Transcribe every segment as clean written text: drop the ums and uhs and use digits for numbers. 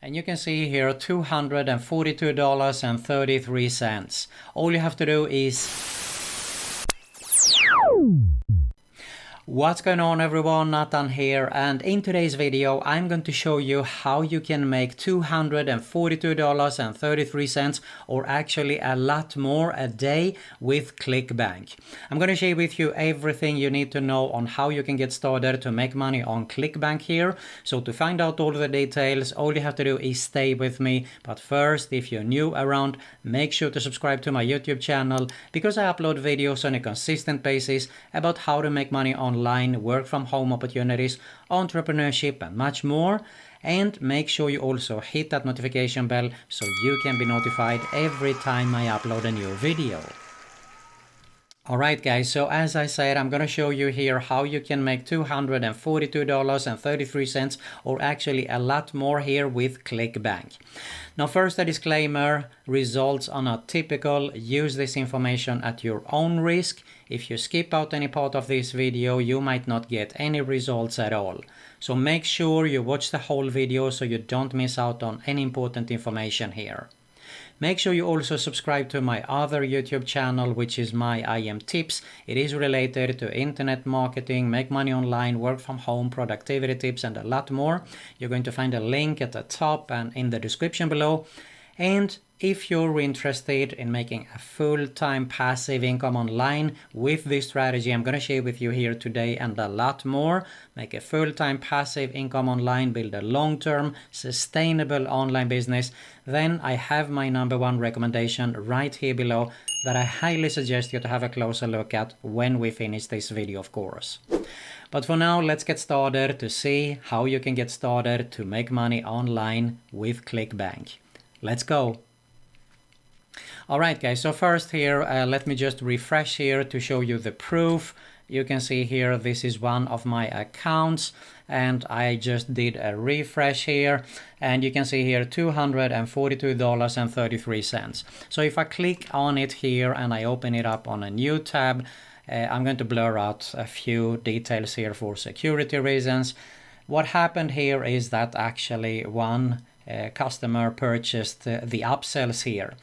And you can see here $242.33. All you have to do is... What's going on everyone, Nathan here, and in today's video I'm going to show you how you can make $242.33 or actually a lot more a day with Clickbank. I'm going to share with you everything you need to know on how you can get started to make money on Clickbank here. So to find out all the details, all you have to do is stay with me. But first, if you're new around, make sure to subscribe to my YouTube channel because I upload videos on a consistent basis about how to make money online, work from home opportunities, entrepreneurship and much more. And make sure you also hit that notification bell so you can be notified every time I upload a new video. Alright guys, so as I said, I'm gonna show you here how you can make $242.33 or actually a lot more here with Clickbank. Now first a disclaimer, results are not typical, use this information at your own risk. If you skip out any part of this video, you might not get any results at all. So make sure you watch the whole video so you don't miss out on any important information here. Make sure you also subscribe to my other YouTube channel, which is my IM Tips. It is related to internet marketing, make money online, work from home, productivity tips, and a lot more. You're going to find a link at the top and in the description below. And if you're interested in making a full-time passive income online with this strategy I'm going to share with you here today and a lot more, make a full-time passive income online, build a long-term sustainable online business, then I have my #1 recommendation right here below that I highly suggest you to have a closer look at when we finish this video, of course. But for now, let's get started to see how you can get started to make money online with Clickbank. Let's go. Alright guys, so first here, let me just refresh here to show you the proof. You can see here, this is one of my accounts and I just did a refresh here and you can see here $242.33. So if I click on it here and I open it up on a new tab, I'm going to blur out a few details here for security reasons. What happened here is that actually one customer purchased the upsells here.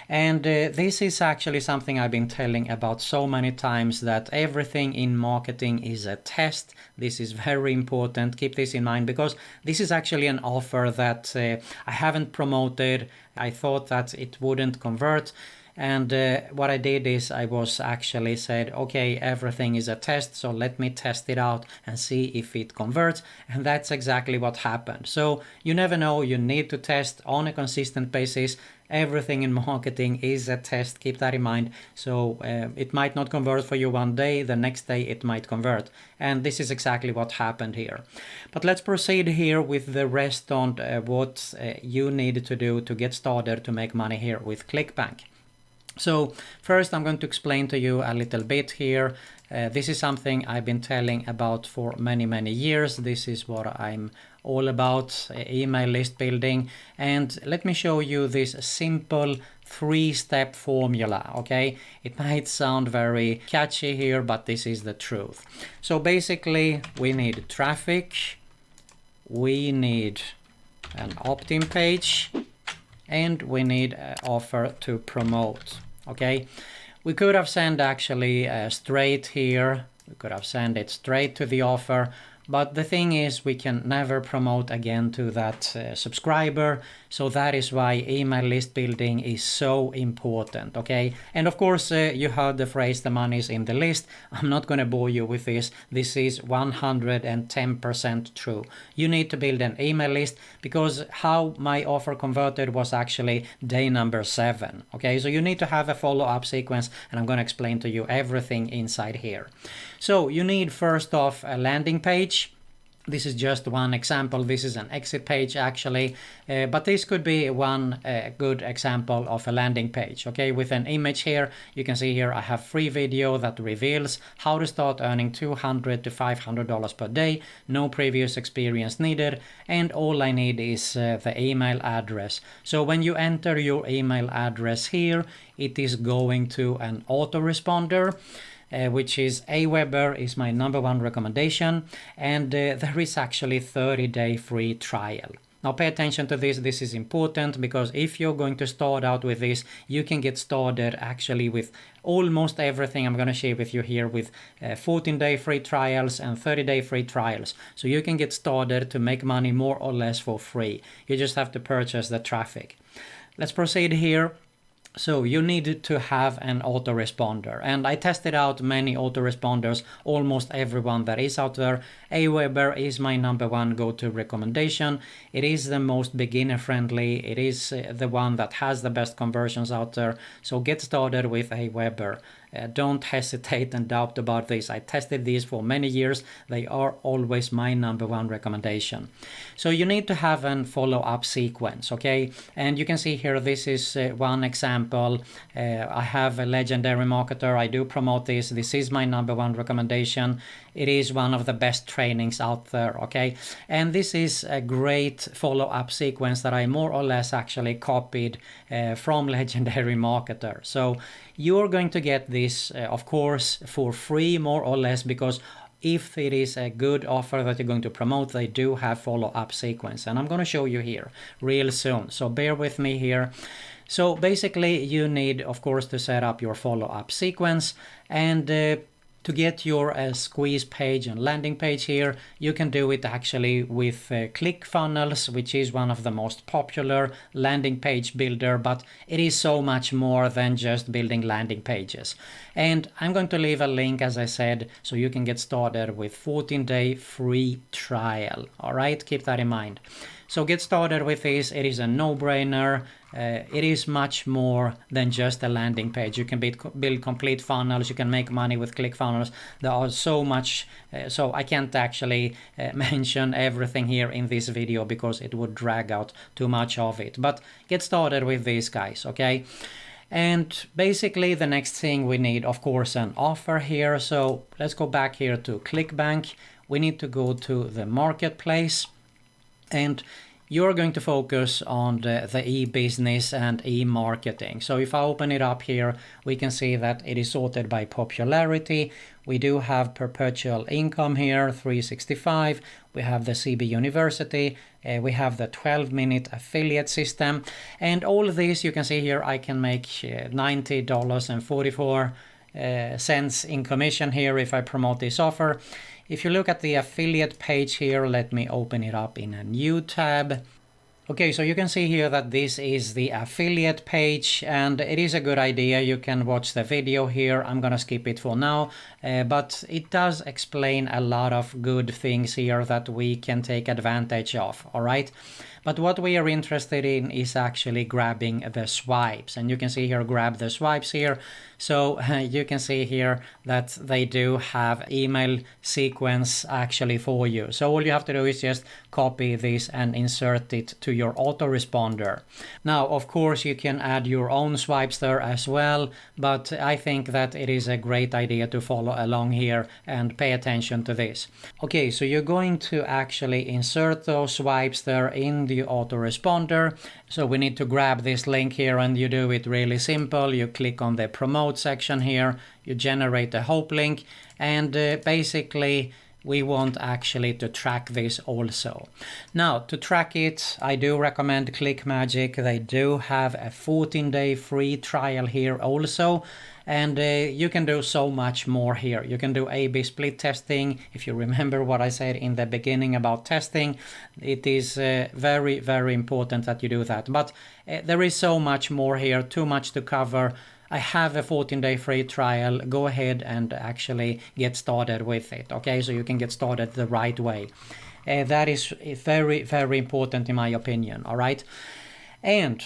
And this is actually something I've been telling about so many times, that everything in marketing is a test. This is very important. Keep this in mind because this is actually an offer that I haven't promoted. I thought that it wouldn't convert. And what I did is I was actually said, okay, everything is a test, so let me test it out and see if it converts. And that's exactly what happened. So you never know, you need to test on a consistent basis. Everything in marketing is a test, keep that in mind. So it might not convert for you one day, the next day it might convert. And this is exactly what happened here. But let's proceed here with the rest on what you need to do to get started to make money here with Clickbank. So first I'm going to explain to you a little bit here. This is something I've been telling about for many years. This is what I'm all about, email list building. And let me show you this simple 3-step formula, okay? It might sound very catchy here, but this is the truth. So basically we need traffic, we need an opt-in page, and we need an offer to promote. Okay, we could have sent actually straight here. We could have sent it straight to the offer. But the thing is, we can never promote again to that subscriber. So that is why email list building is so important, okay? And of course, you heard the phrase, the money is in the list. I'm not going to bore you with this. This is 110% true. You need to build an email list because how my offer converted was actually day number 7, okay? So you need to have a follow-up sequence, and I'm going to explain to you everything inside here. So you need first off a landing page. This is just one example. This is an exit page actually, but this could be one good example of a landing page. Okay, with an image here, you can see here I have free video that reveals how to start earning $200 to $500 per day. No previous experience needed, and all I need is the email address. So when you enter your email address here, it is going to an autoresponder. Which is Aweber is my #1 recommendation, and there is actually 30-day free trial. Now pay attention to this. This is important because if you're going to start out with this, you can get started actually with almost everything I'm going to share with you here with 14-day free trials and 30-day free trials. So you can get started to make money more or less for free. You just have to purchase the traffic. Let's proceed here. So you need to have an autoresponder, and I tested out many autoresponders, almost everyone that is out there. Aweber is my number one go-to recommendation. It is the most beginner friendly. It is the one that has the best conversions out there. So get started with Aweber. Don't hesitate and doubt about this. I tested these for many years. They are always my number one recommendation. So you need to have a follow-up sequence, okay? And you can see here, this is one example. I have a legendary marketer. I do promote this. This is my number one recommendation. It is one of the best trainings out there, okay? And this is a great follow-up sequence that I more or less actually copied from legendary marketer. So you're going to get this, of course, for free, more or less, because if it is a good offer that you're going to promote, they do have follow-up sequence. And I'm going to show you here real soon. So bear with me here. So basically, you need, of course, to set up your follow-up sequence. And to get your squeeze page and landing page here, you can do it actually with ClickFunnels, which is one of the most popular landing page builder, but it is so much more than just building landing pages. And I'm going to leave a link, as I said, so you can get started with 14-day free trial. All right, keep that in mind. So get started with this. It is a no-brainer. It is much more than just a landing page. You can build complete funnels. You can make money with ClickFunnels. There are so much, so I can't actually mention everything here in this video because it would drag out too much of it. But get started with these guys, okay? And basically the next thing we need, of course, an offer here. So let's go back here to Clickbank. We need to go to the marketplace. And you're going to focus on the e-business and e-marketing. So if I open it up here, we can see that it is sorted by popularity. We do have perpetual income here, 365. We have the CB University. We have the 12-minute affiliate system. And all of these, you can see here, I can make $90.44 in commission here if I promote this offer. If you look at the affiliate page here, let me open it up in a new tab. Okay, so you can see here that this is the affiliate page, and it is a good idea. You can watch the video here. I'm gonna skip it for now, but it does explain a lot of good things here that we can take advantage of, all right? But what we are interested in is actually grabbing the swipes. And you can see here, grab the swipes here. So you can see here that they do have email sequence actually for you. So all you have to do is just copy this and insert it to your autoresponder. Now, of course, you can add your own swipes there as well, but I think that it is a great idea to follow along here and pay attention to this. Okay, so you're going to actually insert those swipes there in the autoresponder. So we need to grab this link here, and you do it really simple. You click on the promote section here, you generate a hope link, and basically we want actually to track this also. Now, to track it, I do recommend ClickMagic. They do have a 14-day free trial here also. And you can do so much more here. You can do A/B split testing. If you remember what I said in the beginning about testing, it is very, very important that you do that. But there is so much more here, too much to cover. I have a 14-day free trial. Go ahead and actually get started with it, okay? So you can get started the right way. That is very, very important in my opinion, all right? And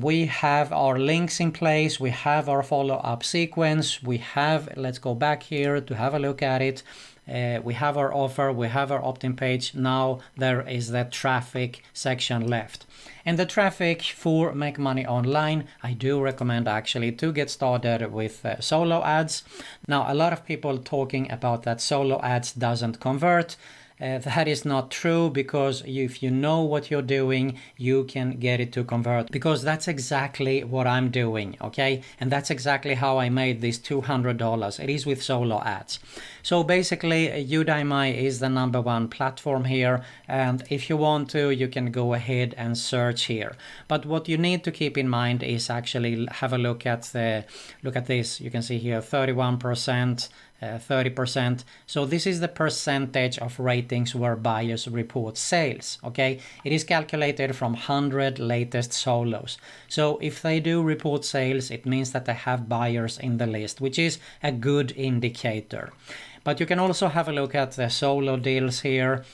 we have our links in place. We have our follow-up sequence. We have, let's go back here to have a look at it. We have our offer. We have our opt-in page. Now there is that traffic section left. And the traffic for Make Money Online, I do recommend actually to get started with solo ads. Now, a lot of people talking about that solo ads doesn't convert. that is not true, because if you know what you're doing, you can get it to convert, because that's exactly what I'm doing, okay? And that's exactly how I made this $200. It is with solo ads. So basically, Udemy is the #1 platform here, and if you want to, you can go ahead and search here. But what you need to keep in mind is actually have a look at this. You can see here 31%. 30%. So this is the percentage of ratings where buyers report sales, okay? It is calculated from 100 latest solos. So if they do report sales, it means that they have buyers in the list, which is a good indicator. But you can also have a look at the solo deals here.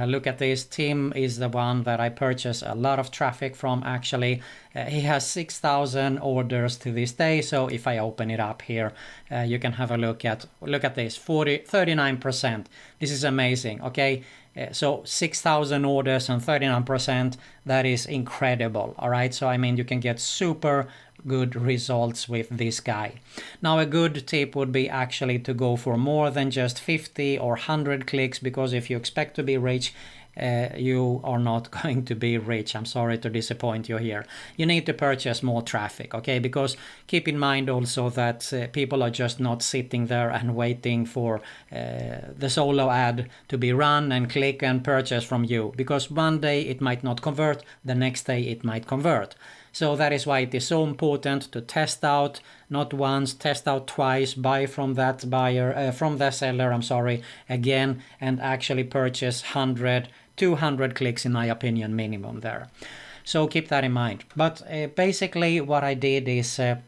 Look at this. Tim is the one that I purchase a lot of traffic from, actually. He has 6,000 orders to this day. So if I open it up here, you can have a look at this, 39%. This is amazing, okay? So 6,000 orders and 39%, that is incredible, all right? So I mean, you can get super good results with this guy. Now, a good tip would be actually to go for more than just 50 or 100 clicks, because if you expect to be rich, you are not going to be rich. I'm sorry to disappoint you here. You need to purchase more traffic, okay? Because keep in mind also that people are just not sitting there and waiting for the solo ad to be run and click and purchase from you, because one day it might not convert, the next day it might convert. So that is why it is so important to test out, not once, test out twice, buy from that buyer, from the seller, again, and actually purchase 100, 200 clicks, in my opinion, minimum there. So keep that in mind. But basically what I did is I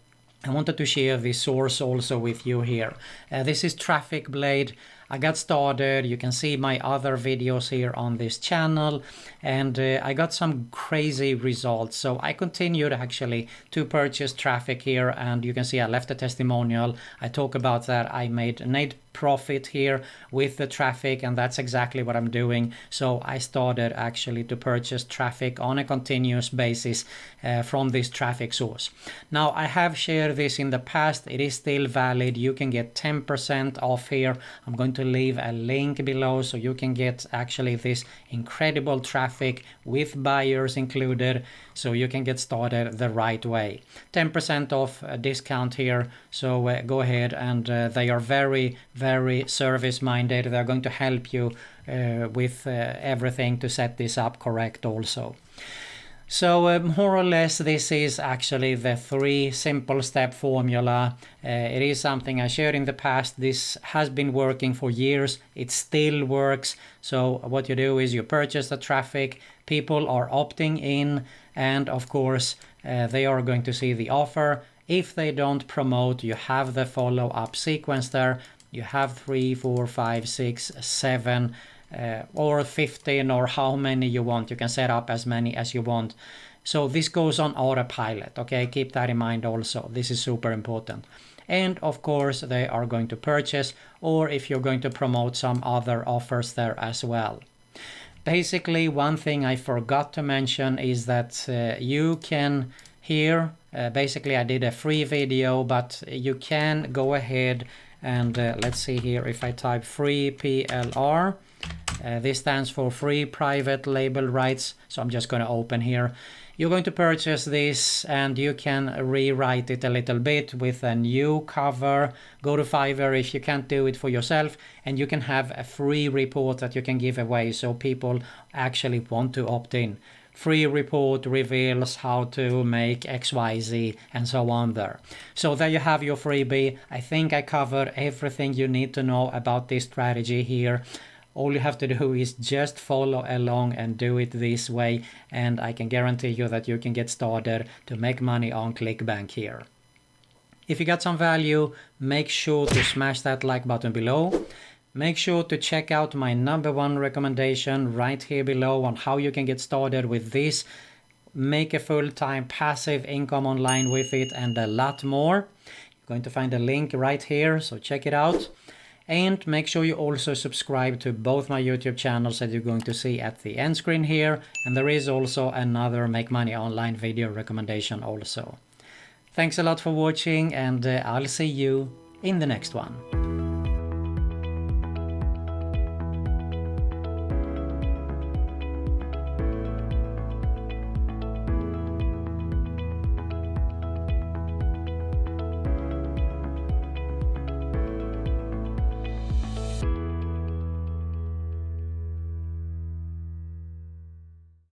wanted to share this source also with you here. This is Traffic Blade. I got started. You can see my other videos here on this channel, and I got some crazy results. So I continued actually to purchase traffic here, and you can see I left a testimonial. I talk about that. I made profit here with the traffic, and that's exactly what I'm doing. So I started actually to purchase traffic on a continuous basis from this traffic source. Now, I have shared this in the past. It is still valid. You can get 10% off here. I'm going to leave a link below so you can get actually this incredible traffic with buyers included, so you can get started the right way. 10% off discount here. So go ahead, and they are very service minded. They're going to help you with everything to set this up correct also. So more or less, this is actually the 3 simple step formula. It is something I shared in the past. This has been working for years. It still works. So what you do is you purchase the traffic. People are opting in, and of course they are going to see the offer. If they don't promote, you have the follow-up sequence there. You have 3, 4, 5, 6, 7 or 15, or how many you want. You can set up as many as you want. So this goes on autopilot, okay? Keep that in mind also. This is super important. And of course, they are going to purchase, or if you're going to promote some other offers there as well. Basically, one thing I forgot to mention is that you can here, basically I did a free video, but you can go ahead and let's see here, if I type free PLR, this stands for free private label rights. So I'm just going to open here. You're going to purchase this, and you can rewrite it a little bit with a new cover. Go to Fiverr if you can't do it for yourself, and you can have a free report that you can give away so people actually want to opt in. Free report reveals how to make XYZ and so on there. So there you have your freebie. I think I covered everything you need to know about this strategy here. All you have to do is just follow along and do it this way, and I can guarantee you that you can get started to make money on Clickbank here. If you got some value, make sure to smash that like button below. Make sure to check out my #1 recommendation right here below on how you can get started with this, make a full-time passive income online with it, and a lot more. You're going to find a link right here, so check it out. And make sure you also subscribe to both my YouTube channels that you're going to see at the end screen here. And there is also another Make Money Online video recommendation also. Thanks a lot for watching, and I'll see you in the next one.